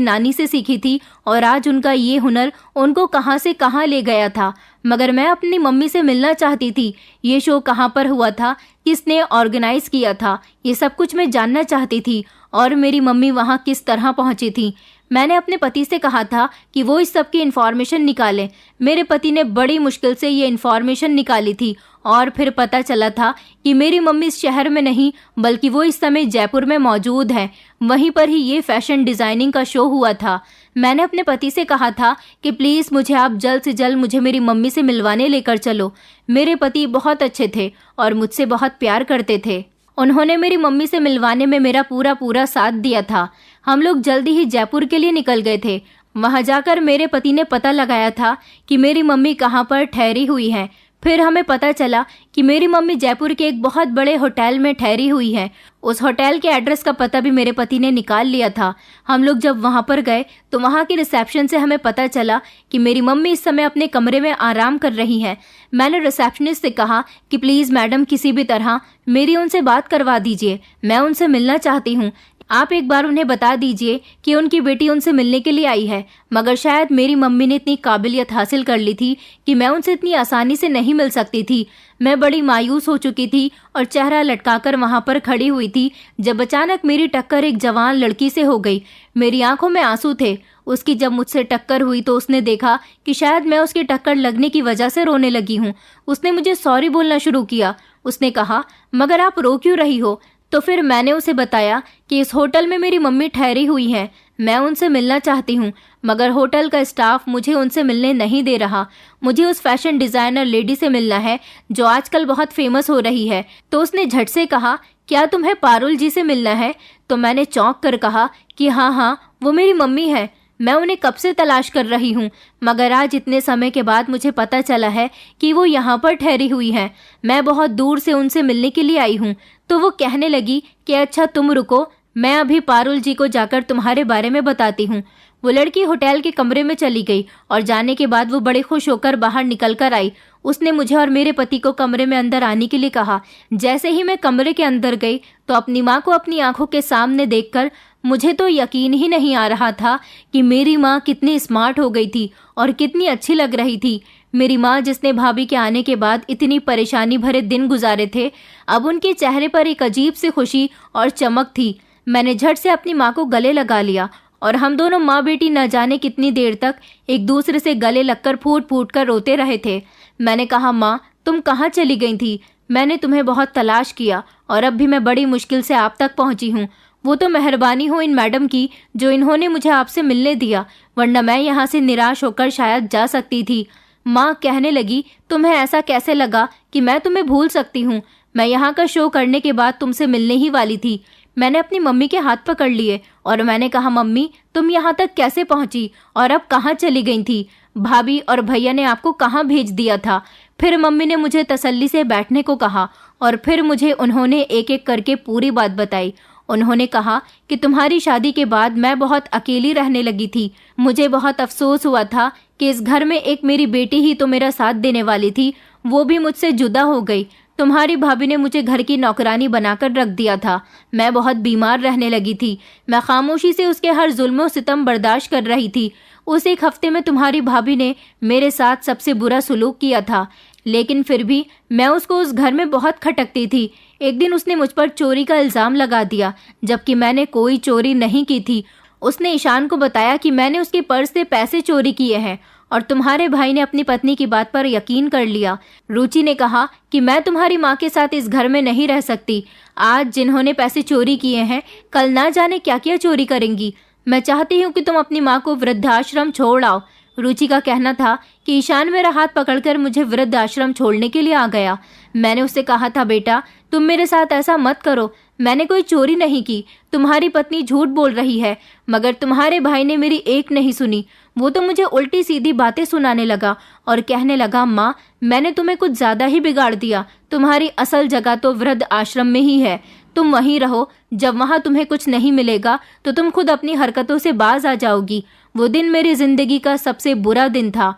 नानी से सीखी थी और आज उनका ये हुनर उनको कहाँ से कहाँ ले गया था। मगर मैं अपनी मम्मी से मिलना चाहती थी। ये शो कहाँ पर हुआ था, किसने ऑर्गेनाइज किया था, ये सब कुछ मैं जानना चाहती थी और मेरी मम्मी वहाँ किस तरह पहुँची थी। मैंने अपने पति से कहा था कि वो इस सब की इन्फॉर्मेशन निकालें। मेरे पति ने बड़ी मुश्किल से ये इन्फॉर्मेशन निकाली थी और फिर पता चला था कि मेरी मम्मी इस शहर में नहीं बल्कि वो इस समय जयपुर में मौजूद है। वहीं पर ही ये फैशन डिज़ाइनिंग का शो हुआ था। मैंने अपने पति से कहा था कि प्लीज़ मुझे आप जल्द से जल्द मुझे मेरी मम्मी से मिलवाने लेकर चलो। मेरे पति बहुत अच्छे थे और मुझसे बहुत प्यार करते थे। उन्होंने मेरी मम्मी से मिलवाने में मेरा पूरा साथ दिया था। हम लोग जल्दी ही जयपुर के लिए निकल गए थे। वहां जाकर मेरे पति ने पता लगाया था कि मेरी मम्मी कहाँ पर ठहरी हुई है। फिर हमें पता चला कि मेरी मम्मी जयपुर के एक बहुत बड़े होटल में ठहरी हुई है। उस होटल के एड्रेस का पता भी मेरे पति ने निकाल लिया था। हम लोग जब वहां पर गए तो वहां के रिसेप्शन से हमें पता चला कि मेरी मम्मी इस समय अपने कमरे में आराम कर रही हैं। मैंने रिसेप्शनिस्ट से कहा कि प्लीज़ मैडम किसी भी तरह मेरी उनसे बात करवा दीजिए, मैं उनसे मिलना चाहती हूँ। आप एक बार उन्हें बता दीजिए कि उनकी बेटी उनसे मिलने के लिए आई है। मगर शायद मेरी मम्मी ने इतनी काबिलियत हासिल कर ली थी कि मैं उनसे इतनी आसानी से नहीं मिल सकती थी। मैं बड़ी मायूस हो चुकी थी और चेहरा लटकाकर वहां पर खड़ी हुई थी जब अचानक मेरी टक्कर एक जवान लड़की से हो गई। मेरी आंखों में आंसू थे। उसकी जब मुझसे टक्कर हुई तो उसने देखा कि शायद मैं उसकी टक्कर लगने की वजह से रोने लगी हूँ। उसने मुझे सॉरी बोलना शुरू किया। उसने कहा, मगर आप रो क्यों रही हो? तो फिर मैंने उसे बताया कि इस होटल में मेरी मम्मी ठहरी हुई हैं, मैं उनसे मिलना चाहती हूँ, मगर होटल का स्टाफ मुझे उनसे मिलने नहीं दे रहा। मुझे उस फैशन डिज़ाइनर लेडी से मिलना है जो आजकल बहुत फेमस हो रही है। तो उसने झट से कहा, क्या तुम्हें पारुल जी से मिलना है? तो मैंने चौंक कर कहा कि हाँ, वो मेरी मम्मी है। मैं उन्हें कब से तलाश कर रही हूँ, मगर आज इतने समय के बाद मुझे पता चला है कि वो यहाँ पर ठहरी हुई हैं। मैं बहुत दूर से उनसे मिलने के लिए आई हूँ। तो वो कहने लगी कि अच्छा तुम रुको, मैं अभी पारुल जी को जाकर तुम्हारे बारे में बताती हूँ। वो लड़की होटल के कमरे में चली गई और जाने के बाद वो बड़े खुश होकर बाहर निकल कर आई। उसने मुझे और मेरे पति को कमरे में अंदर आने के लिए कहा। जैसे ही मैं कमरे के अंदर गई तो अपनी माँ को अपनी आंखों के सामने देखकर मुझे तो यकीन ही नहीं आ रहा था कि मेरी माँ कितनी स्मार्ट हो गई थी और कितनी अच्छी लग रही थी। मेरी माँ, जिसने भाभी के आने के बाद इतनी परेशानी भरे दिन गुजारे थे, अब उनके चेहरे पर एक अजीब सी खुशी और चमक थी। मैंने झट से अपनी माँ को गले लगा लिया और हम दोनों माँ बेटी न जाने कितनी देर तक एक दूसरे से गले लगकर फूट फूट कर रोते रहे थे। मैंने कहा, माँ तुम कहाँ चली गई थी? मैंने तुम्हें बहुत तलाश किया और अब भी मैं बड़ी मुश्किल से आप तक पहुँची हूँ। वो तो मेहरबानी हो इन मैडम की जो इन्होंने मुझे आपसे मिलने दिया, वरना मैं यहाँ से निराश होकर शायद जा सकती थी। माँ कहने लगी, तुम्हें ऐसा कैसे लगा कि मैं तुम्हें भूल सकती हूँ? मैं यहाँ का शो करने के बाद तुमसे मिलने ही वाली थी। मैंने अपनी मम्मी के हाथ पकड़ लिए और मैंने कहा, मम्मी तुम यहाँ तक कैसे पहुँची और अब कहाँ चली गई थी? भाभी और भैया ने आपको कहाँ भेज दिया था? फिर मम्मी ने मुझे तसल्ली से बैठने को कहा और फिर मुझे उन्होंने एक एक करके पूरी बात बताई। उन्होंने कहा कि तुम्हारी शादी के बाद मैं बहुत अकेली रहने लगी थी। मुझे बहुत अफसोस हुआ था कि इस घर में एक मेरी बेटी ही तो मेरा साथ देने वाली थी, वो भी मुझसे जुदा हो गई। तुम्हारी भाभी ने मुझे घर की नौकरानी बनाकर रख दिया था। मैं बहुत बीमार रहने लगी थी। मैं खामोशी से उसके हर जुल्म सितम बर्दाश्त कर रही थी। उस एक हफ्ते में तुम्हारी भाभी ने मेरे साथ सबसे बुरा सलूक किया था, लेकिन फिर भी मैं उसको उस घर में बहुत खटकती थी। एक दिन उसने मुझ पर चोरी का इल्ज़ाम लगा दिया, जबकि मैंने कोई चोरी नहीं की थी। उसने ईशान को बताया कि मैंने उसके पर्स से पैसे चोरी किए हैं और तुम्हारे भाई ने अपनी पत्नी की बात पर यकीन कर लिया। रुचि ने कहा कि मैं तुम्हारी माँ के साथ इस घर में नहीं रह सकती। आज जिन्होंने पैसे चोरी किए हैं, कल ना जाने क्या क्या चोरी करेंगी। मैं चाहती हूँ कि तुम अपनी माँ को वृद्धाश्रम छोड़ आओ। रुचि का कहना था कि ईशान मेरा हाथ पकड़कर मुझे वृद्धाश्रम छोड़ने के लिए आ गया। मैंने उससे कहा था, बेटा तुम मेरे साथ ऐसा मत करो, मैंने कोई चोरी नहीं की। तुम्हारी पत्नी झूठ बोल रही है। मगर तुम्हारे भाई ने मेरी एक नहीं सुनी। वो तो मुझे उल्टी सीधी बातें सुनाने लगा और कहने लगा, माँ, मैंने तुम्हें कुछ ज्यादा ही बिगाड़ दिया। तुम्हारी असल जगह तो वृद्ध आश्रम में ही है। तुम वहीं रहो। जब वहां तुम्हें कुछ नहीं मिलेगा तो तुम खुद अपनी हरकतों से बाज आ जाओगी। वो दिन मेरी जिंदगी का सबसे बुरा दिन था।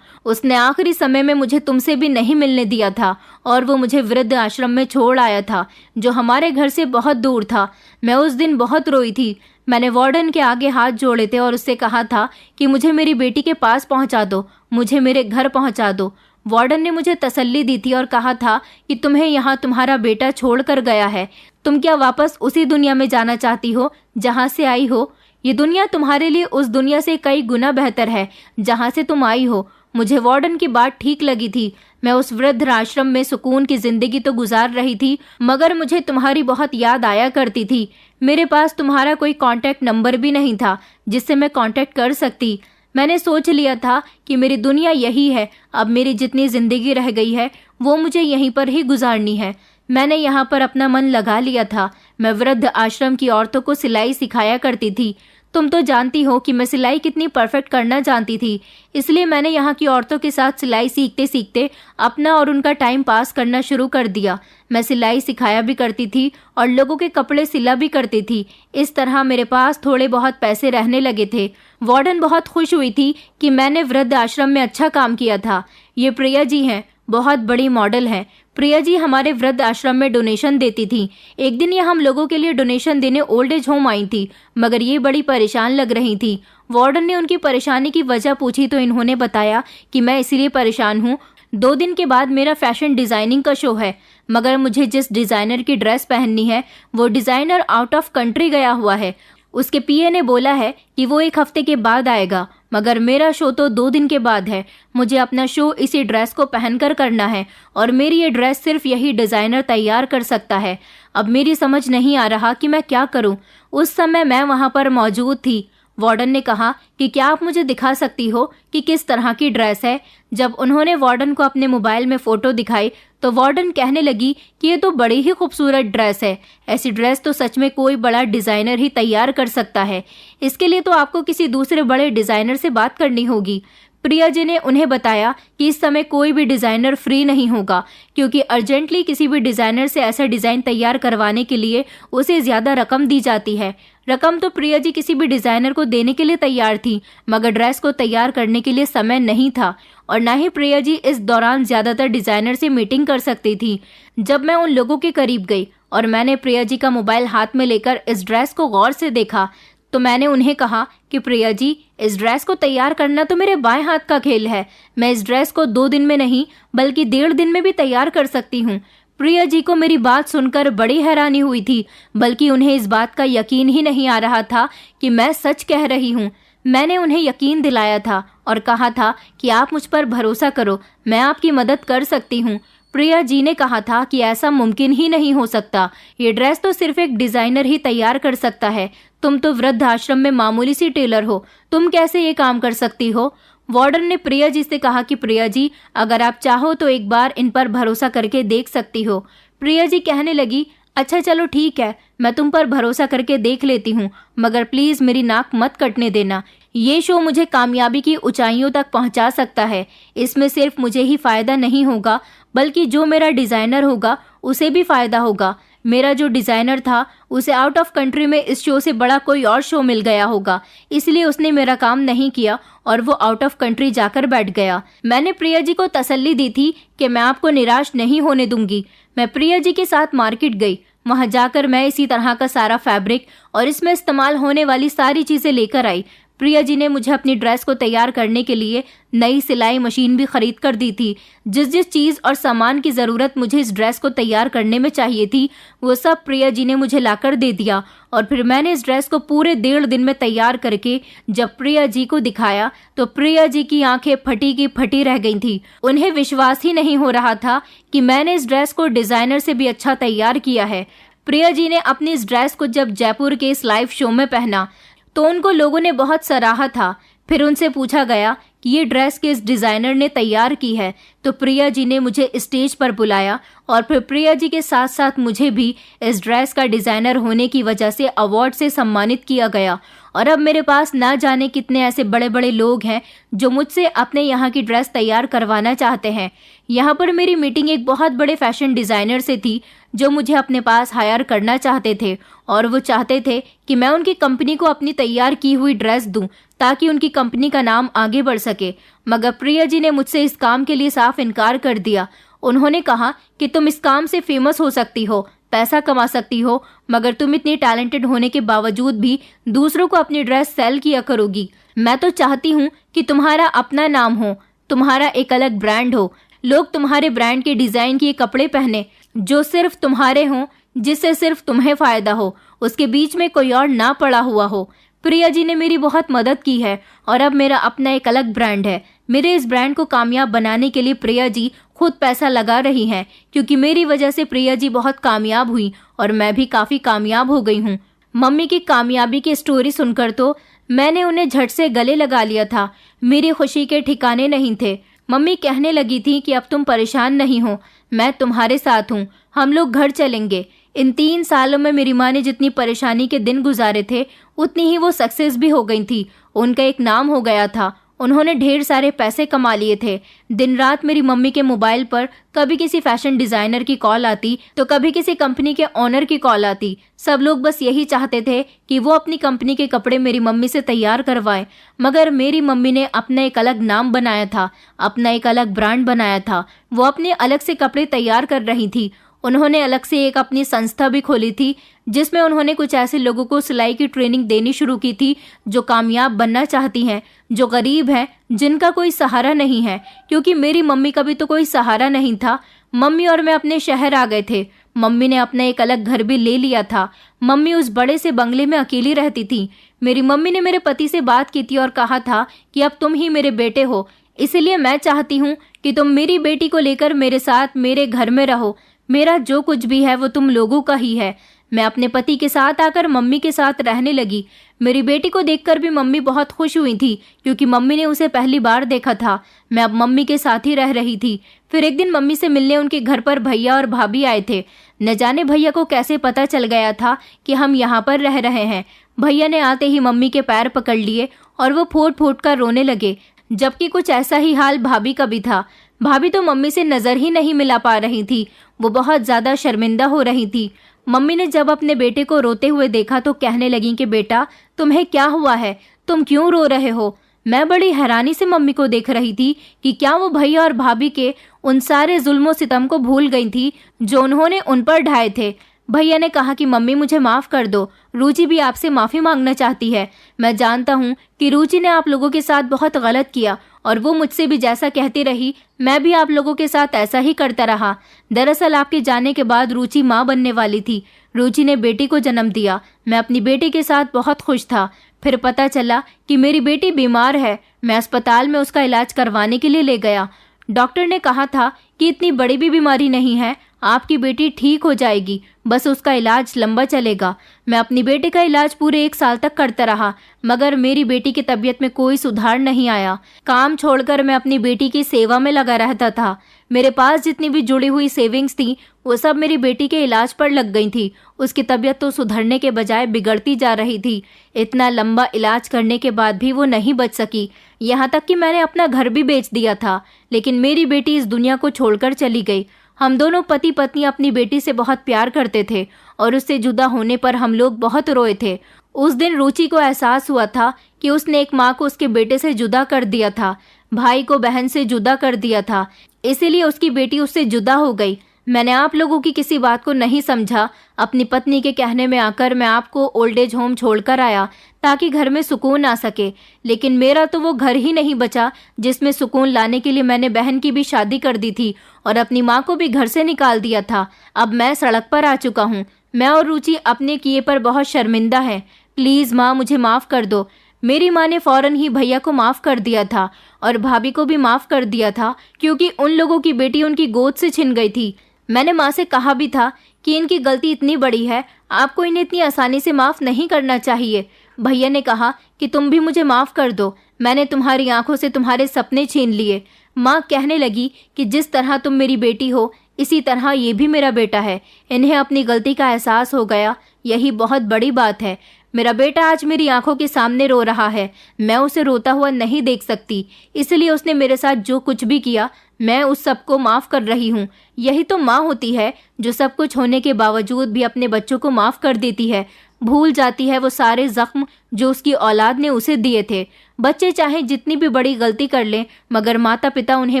उसने आखिरी समय में मुझे तुमसे भी नहीं मिलने दिया था और वो मुझे वृद्ध आश्रम में छोड़ आया था, जो हमारे घर से बहुत दूर था। मैं उस दिन बहुत रोई थी। मैंने वार्डन के आगे हाथ जोड़े थे और उससे कहा था कि मुझे मेरी बेटी के पास पहुंचा दो, मुझे मेरे घर पहुंचा दो। वार्डन ने मुझे तसल्ली दी थी और कहा था कि तुम्हें यहाँ तुम्हारा बेटा छोड़कर गया है। तुम क्या वापस उसी दुनिया में जाना चाहती हो जहाँ से आई हो? ये दुनिया तुम्हारे लिए उस दुनिया से कई गुना बेहतर है जहाँ से तुम आई हो। मुझे वार्डन की बात ठीक लगी थी। मैं उस वृद्ध आश्रम में सुकून की जिंदगी तो गुजार रही थी, मगर मुझे तुम्हारी बहुत याद आया करती थी। मेरे पास तुम्हारा कोई कांटेक्ट नंबर भी नहीं था जिससे मैं कांटेक्ट कर सकती। मैंने सोच लिया था कि मेरी दुनिया यही है। अब मेरी जितनी जिंदगी रह गई है वो मुझे यहीं पर ही गुजारनी है। मैंने यहाँ पर अपना मन लगा लिया था। मैं वृद्ध आश्रम की औरतों को सिलाई सिखाया करती थी। तुम तो जानती हो कि मैं सिलाई कितनी परफेक्ट करना जानती थी, इसलिए मैंने यहाँ की औरतों के साथ सिलाई सीखते सीखते अपना और उनका टाइम पास करना शुरू कर दिया। मैं सिलाई सिखाया भी करती थी और लोगों के कपड़े सिला भी करती थी। इस तरह मेरे पास थोड़े बहुत पैसे रहने लगे थे। वार्डन बहुत खुश हुई थी कि मैंने वृद्ध आश्रम में अच्छा काम किया था। ये प्रिया जी हैं, बहुत बड़ी मॉडल है। प्रिया जी हमारे वृद्ध आश्रम में डोनेशन देती थी। एक दिन ये हम लोगों के लिए डोनेशन देने ओल्ड एज होम आई थी, मगर ये बड़ी परेशान लग रही थी। वार्डन ने उनकी परेशानी की वजह पूछी तो इन्होंने बताया कि मैं इसीलिए परेशान हूँ, 2 दिन के बाद मेरा फैशन डिजाइनिंग का शो है, मगर मुझे जिस डिजाइनर की ड्रेस पहननी है वो डिजाइनर आउट ऑफ कंट्री गया हुआ है। उसके पीए ने बोला है कि वो 1 हफ्ते के बाद आएगा, मगर मेरा शो तो 2 दिन के बाद है। मुझे अपना शो इसी ड्रेस को पहनकर करना है और मेरी ये ड्रेस सिर्फ यही डिजाइनर तैयार कर सकता है। अब मेरी समझ नहीं आ रहा कि मैं क्या करूं। उस समय मैं वहां पर मौजूद थी। वार्डन ने कहा कि क्या आप मुझे दिखा सकती हो कि किस तरह की ड्रेस है। जब उन्होंने वार्डन को अपने मोबाइल में फोटो दिखाई तो वार्डन कहने लगी कि ये तो बड़ी ही खूबसूरत ड्रेस है। ऐसी ड्रेस तो सच में कोई बड़ा डिजाइनर ही तैयार कर सकता है। इसके लिए तो आपको किसी दूसरे बड़े डिजाइनर से बात करनी होगी। प्रिया जी ने उन्हें बताया कि इस समय कोई भी डिजाइनर फ्री नहीं होगा, क्योंकि अर्जेंटली किसी भी डिजाइनर से ऐसा डिजाइन तैयार करवाने के लिए उसे ज्यादा रकम दी जाती है। रकम तो प्रिया जी किसी भी डिजाइनर को देने के लिए तैयार थी, मगर ड्रेस को तैयार करने के लिए समय नहीं था और न ही प्रिया जी इस दौरान ज्यादातर डिजाइनर से मीटिंग कर सकती थी। जब मैं उन लोगों के करीब गई और मैंने प्रिया जी का मोबाइल हाथ में लेकर इस ड्रेस को गौर से देखा तो मैंने उन्हें कहा कि प्रिया जी, इस ड्रेस को तैयार करना तो मेरे बाएं हाथ का खेल है। मैं इस ड्रेस को 2 दिन में नहीं बल्कि 1.5 दिन में भी तैयार कर सकती हूँ। प्रिया जी को मेरी बात सुनकर बड़ी हैरानी हुई थी, बल्कि उन्हें इस बात का यकीन ही नहीं आ रहा था कि मैं सच कह रही हूँ। मैंने उन्हें यकीन दिलाया था और कहा था कि आप मुझ पर भरोसा करो, मैं आपकी मदद कर सकती हूँ। प्रिया जी ने कहा था कि ऐसा मुमकिन ही नहीं हो सकता। ये ड्रेस तो सिर्फ एक डिजाइनर ही तैयार कर सकता है। तुम तो वृद्ध आश्रम में मामूली सी टेलर हो, तुम कैसे ये काम कर सकती हो? वार्डन ने प्रिया जी से कहा कि प्रिया जी, अगर आप चाहो तो एक बार इन पर भरोसा करके देख सकती हो। प्रिया जी कहने लगी, अच्छा चलो ठीक है, मैं तुम पर भरोसा करके देख लेती हूँ, मगर प्लीज मेरी नाक मत कटने देना। ये शो मुझे कामयाबी की ऊंचाइयों तक पहुंचा सकता है। इसमें सिर्फ मुझे ही फायदा नहीं होगा, बल्कि जो मेरा डिजाइनर होगा उसे भी फायदा होगा। मेरा जो डिजाइनर था उसे आउट ऑफ कंट्री में इस शो से बड़ा कोई और शो मिल गया होगा, इसलिए उसने मेरा काम नहीं किया और वो आउट ऑफ कंट्री जाकर बैठ गया। मैंने प्रिया जी को तसल्ली दी थी कि मैं आपको निराश नहीं होने दूंगी। मैं प्रिया जी के साथ मार्केट गई। वहां जाकर मैं इसी तरह का सारा फैब्रिक और इसमें इस्तेमाल होने वाली सारी चीजें लेकर आई। प्रिया जी ने मुझे अपनी ड्रेस को तैयार करने के लिए नई सिलाई मशीन भी खरीद कर दी थी। जिस जिस चीज और सामान की जरूरत मुझे इस ड्रेस को तैयार करने में चाहिए थी वो सब प्रिया जी ने मुझे लाकर दे दिया और फिर मैंने इस ड्रेस को पूरे 1.5 दिन में तैयार करके जब प्रिया जी को दिखाया तो प्रिया जी की आंखें फटी की फटी रह गई थी। उन्हें विश्वास ही नहीं हो रहा था कि मैंने इस ड्रेस को डिजाइनर से भी अच्छा तैयार किया है। प्रिया जी ने अपनी इस ड्रेस को जब जयपुर के इस लाइव शो में पहना तो उनको लोगों ने बहुत सराहा था। फिर उनसे पूछा गया कि ये ड्रेस किस डिज़ाइनर ने तैयार की है, तो प्रिया जी ने मुझे स्टेज पर बुलाया और फिर प्रिया जी के साथ साथ मुझे भी इस ड्रेस का डिज़ाइनर होने की वजह से अवार्ड से सम्मानित किया गया। और अब मेरे पास ना जाने कितने ऐसे बड़े बड़े लोग हैं जो मुझसे अपने यहाँ की ड्रेस तैयार करवाना चाहते हैं। यहाँ पर मेरी मीटिंग एक बहुत बड़े फैशन डिज़ाइनर से थी जो मुझे अपने पास हायर करना चाहते थे और वो चाहते थे कि मैं उनकी कंपनी को अपनी तैयार की हुई ड्रेस दूं ताकि उनकी कंपनी का नाम आगे बढ़ सके। मगर प्रिया जी ने मुझसे इस काम के लिए साफ इनकार कर दिया। उन्होंने कहा कि तुम इस काम से फेमस हो सकती हो, पैसा कमा सकती हो, मगर तुम इतनी टैलेंटेड होने के बावजूद भी दूसरों को अपनी ड्रेस सेल किया करोगी। मैं तो चाहती हूँ कि तुम्हारा अपना नाम हो, तुम्हारा एक अलग ब्रांड हो, लोग तुम्हारे ब्रांड के डिज़ाइन किए कपड़े पहने जो सिर्फ तुम्हारे हों, जिससे सिर्फ तुम्हें फ़ायदा हो, उसके बीच में कोई और ना पड़ा हुआ हो। प्रिया जी ने मेरी बहुत मदद की है और अब मेरा अपना एक अलग ब्रांड है। मेरे इस ब्रांड को कामयाब बनाने के लिए प्रिया जी खुद पैसा लगा रही हैं, क्योंकि मेरी वजह से प्रिया जी बहुत कामयाब हुई और मैं भी काफ़ी कामयाब हो गई हूँ। मम्मी की कामयाबी की स्टोरी सुनकर तो मैंने उन्हें झट से गले लगा लिया था। मेरी खुशी के ठिकाने नहीं थे। मम्मी कहने लगी थी कि अब तुम परेशान नहीं हो, मैं तुम्हारे साथ हूँ, हम लोग घर चलेंगे। इन 3 सालों में मेरी माँ ने जितनी परेशानी के दिन गुजारे थे उतनी ही वो सक्सेस भी हो गई थी। उनका एक नाम हो गया था, उन्होंने ढेर सारे पैसे कमा लिए थे। दिन रात मेरी मम्मी के मोबाइल पर कभी किसी फैशन डिज़ाइनर की कॉल आती तो कभी किसी कंपनी के ऑनर की कॉल आती। सब लोग बस यही चाहते थे कि वो अपनी कंपनी के कपड़े मेरी मम्मी से तैयार करवाएं। मगर मेरी मम्मी ने अपना एक अलग नाम बनाया था, अपना एक अलग ब्रांड बनाया था। वो अपने अलग से कपड़े तैयार कर रही थी। उन्होंने अलग से एक अपनी संस्था भी खोली थी जिसमें उन्होंने कुछ ऐसे लोगों को सिलाई की ट्रेनिंग देनी शुरू की थी जो कामयाब बनना चाहती हैं, जो गरीब हैं, जिनका कोई सहारा नहीं है। क्योंकि मेरी मम्मी का भी तो कोई सहारा नहीं था। मम्मी और मैं अपने शहर आ गए थे। मम्मी ने अपना एक अलग घर भी ले लिया था। मम्मी उस बड़े से बंगले में अकेली रहती थी। मेरी मम्मी ने मेरे पति से बात की थी और कहा था कि अब तुम ही मेरे बेटे हो, इसलिए मैं चाहती हूँ कि तुम मेरी बेटी को लेकर मेरे साथ मेरे घर में रहो। मेरा जो कुछ भी है वो तुम लोगों का ही है। मैं अपने पति के साथ आकर मम्मी के साथ रहने लगी। मेरी बेटी को देखकर भी मम्मी बहुत खुश हुई थी क्योंकि मम्मी ने उसे पहली बार देखा था। मैं अब मम्मी के साथ ही रह रही थी। फिर एक दिन मम्मी से मिलने उनके घर पर भैया और भाभी आए थे। न जाने भैया को कैसे पता चल गया था कि हम यहाँ पर रह रहे हैं। भैया ने आते ही मम्मी के पैर पकड़ लिए और वो फूट फूट कर रोने लगे, जबकि कुछ ऐसा ही हाल भाभी का भी था। भाभी तो मम्मी से नज़र ही नहीं मिला पा रही थी। वो बहुत ज़्यादा शर्मिंदा हो रही थी। मम्मी ने जब अपने बेटे को रोते हुए देखा तो कहने लगी कि बेटा, तुम्हें क्या हुआ है, तुम क्यों रो रहे हो। मैं बड़ी हैरानी से मम्मी को देख रही थी कि क्या वो भैया और भाभी के उन सारे जुल्मों सितम को भूल गई थी जो उन्होंने उन पर ढाए थे। भैया ने कहा कि मम्मी मुझे माफ़ कर दो, रुचि भी आपसे माफ़ी मांगना चाहती है। मैं जानता हूँ कि रुचि ने आप लोगों के साथ बहुत गलत किया और वो मुझसे भी जैसा कहती रही मैं भी आप लोगों के साथ ऐसा ही करता रहा। दरअसल आपके जाने के बाद रुचि माँ बनने वाली थी। रुचि ने बेटी को जन्म दिया। मैं अपनी बेटी के साथ बहुत खुश था। फिर पता चला कि मेरी बेटी बीमार है। मैं अस्पताल में उसका इलाज करवाने के लिए ले गया। डॉक्टर ने कहा था कि इतनी बड़ी भी बीमारी नहीं है, आपकी बेटी ठीक हो जाएगी, बस उसका इलाज लंबा चलेगा। मैं अपनी बेटी का इलाज पूरे 1 साल तक करता रहा, मगर मेरी बेटी की तबीयत में कोई सुधार नहीं आया। काम छोड़कर मैं अपनी बेटी की सेवा में लगा रहता था। मेरे पास जितनी भी जुड़ी हुई सेविंग्स थी वो सब मेरी बेटी के इलाज पर लग गई थी। उसकी तबीयत तो सुधरने के बजाय बिगड़ती जा रही थी। इतना लंबा इलाज करने के बाद भी वो नहीं बच सकी। यहाँ तक कि मैंने अपना घर भी बेच दिया था, लेकिन मेरी बेटी इस दुनिया को छोड़कर चली गई। हम दोनों पति पत्नी अपनी बेटी से बहुत प्यार करते थे और उससे जुदा होने पर हम लोग बहुत रोए थे। उस दिन रुचि को एहसास हुआ था कि उसने एक माँ को उसके बेटे से जुदा कर दिया था, भाई को बहन से जुदा कर दिया था, इसीलिए उसकी बेटी उससे जुदा हो गई। मैंने आप लोगों की किसी बात को नहीं समझा। अपनी पत्नी के कहने में आकर मैं आपको ओल्ड एज होम छोड़कर आया ताकि घर में सुकून आ सके, लेकिन मेरा तो वो घर ही नहीं बचा जिसमें सुकून लाने के लिए मैंने बहन की भी शादी कर दी थी और अपनी माँ को भी घर से निकाल दिया था। अब मैं सड़क पर आ चुका हूँ। मैं और रुचि अपने किए पर बहुत शर्मिंदा हैं। प्लीज़ माँ, मुझे माफ़ कर दो। मेरी माँ ने फौरन ही भैया को माफ़ कर दिया था और भाभी को भी माफ़ कर दिया था, क्योंकि उन लोगों की बेटी उनकी गोद से छिन गई थी। मैंने माँ से कहा भी था कि इनकी गलती इतनी बड़ी है, आपको इन्हें इतनी आसानी से माफ़ नहीं करना चाहिए। भैया ने कहा कि तुम भी मुझे माफ़ कर दो, मैंने तुम्हारी आंखों से तुम्हारे सपने छीन लिए। माँ कहने लगी कि जिस तरह तुम मेरी बेटी हो इसी तरह ये भी मेरा बेटा है। इन्हें अपनी गलती का एहसास हो गया, यही बहुत बड़ी बात है। मेरा बेटा आज मेरी आंखों के सामने रो रहा है, मैं उसे रोता हुआ नहीं देख सकती, इसलिए उसने मेरे साथ जो कुछ भी किया मैं उस सबको माफ़ कर रही हूँ। यही तो माँ होती है जो सब कुछ होने के बावजूद भी अपने बच्चों को माफ़ कर देती है, भूल जाती है वो सारे जख्म जो उसकी औलाद ने उसे दिए थे। बच्चे चाहे जितनी भी बड़ी गलती कर लें मगर माता पिता उन्हें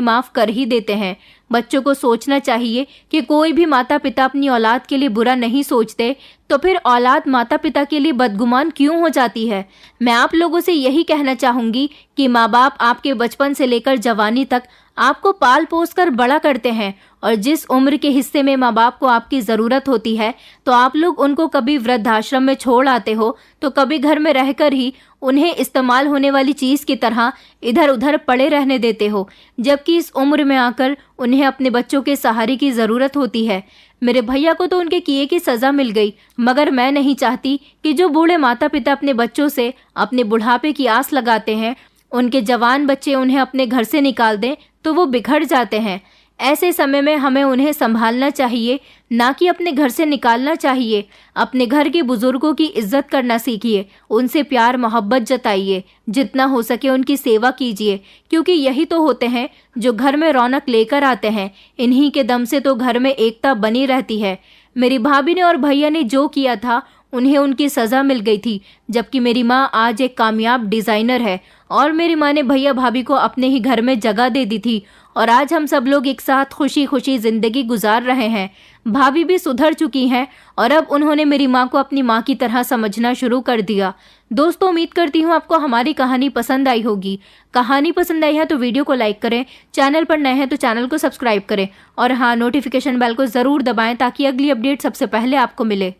माफ़ कर ही देते हैं। बच्चों को सोचना चाहिए कि कोई भी माता पिता अपनी औलाद के लिए बुरा नहीं सोचते, तो फिर औलाद माता पिता के लिए बदगुमान क्यों हो जाती है। मैं आप लोगों से यही कहना चाहूँगी कि माँ बाप आपके बचपन से लेकर जवानी तक आपको पाल पोस कर बड़ा करते हैं, और जिस उम्र के हिस्से में माँ बाप को आपकी ज़रूरत होती है तो आप लोग उनको कभी वृद्धाश्रम में छोड़ आते हो तो कभी घर में रहकर ही उन्हें इस्तेमाल होने वाली चीज़ की तरह इधर उधर पड़े रहने देते हो, जबकि इस उम्र में आकर उन्हें अपने बच्चों के सहारे की ज़रूरत होती है। मेरे भैया को तो उनके किए की सज़ा मिल गई, मगर मैं नहीं चाहती कि जो बूढ़े माता पिता अपने बच्चों से अपने बुढ़ापे की आस लगाते हैं उनके जवान बच्चे उन्हें अपने घर से निकाल दें तो वो बिखर जाते हैं। ऐसे समय में हमें उन्हें संभालना चाहिए, ना कि अपने घर से निकालना चाहिए। अपने घर के बुजुर्गों की इज्जत करना सीखिए, उनसे प्यार मोहब्बत जताइए, जितना हो सके उनकी सेवा कीजिए, क्योंकि यही तो होते हैं जो घर में रौनक लेकर आते हैं। इन्हीं के दम से तो घर में एकता बनी रहती है। मेरी भाभी ने और भैया ने जो किया था उन्हें उनकी सज़ा मिल गई थी, जबकि मेरी माँ आज एक कामयाब डिज़ाइनर है और मेरी माँ ने भैया भाभी को अपने ही घर में जगह दे दी थी, और आज हम सब लोग एक साथ खुशी खुशी ज़िंदगी गुजार रहे हैं। भाभी भी सुधर चुकी हैं और अब उन्होंने मेरी माँ को अपनी माँ की तरह समझना शुरू कर दिया। दोस्तों, उम्मीद करती हूँ आपको हमारी कहानी पसंद आई होगी। कहानी पसंद आई है तो वीडियो को लाइक करें, चैनल पर नए हैं तो चैनल को सब्सक्राइब करें, और हाँ, नोटिफिकेशन बेल को ज़रूर दबाएं ताकि अगली अपडेट सबसे पहले आपको मिले।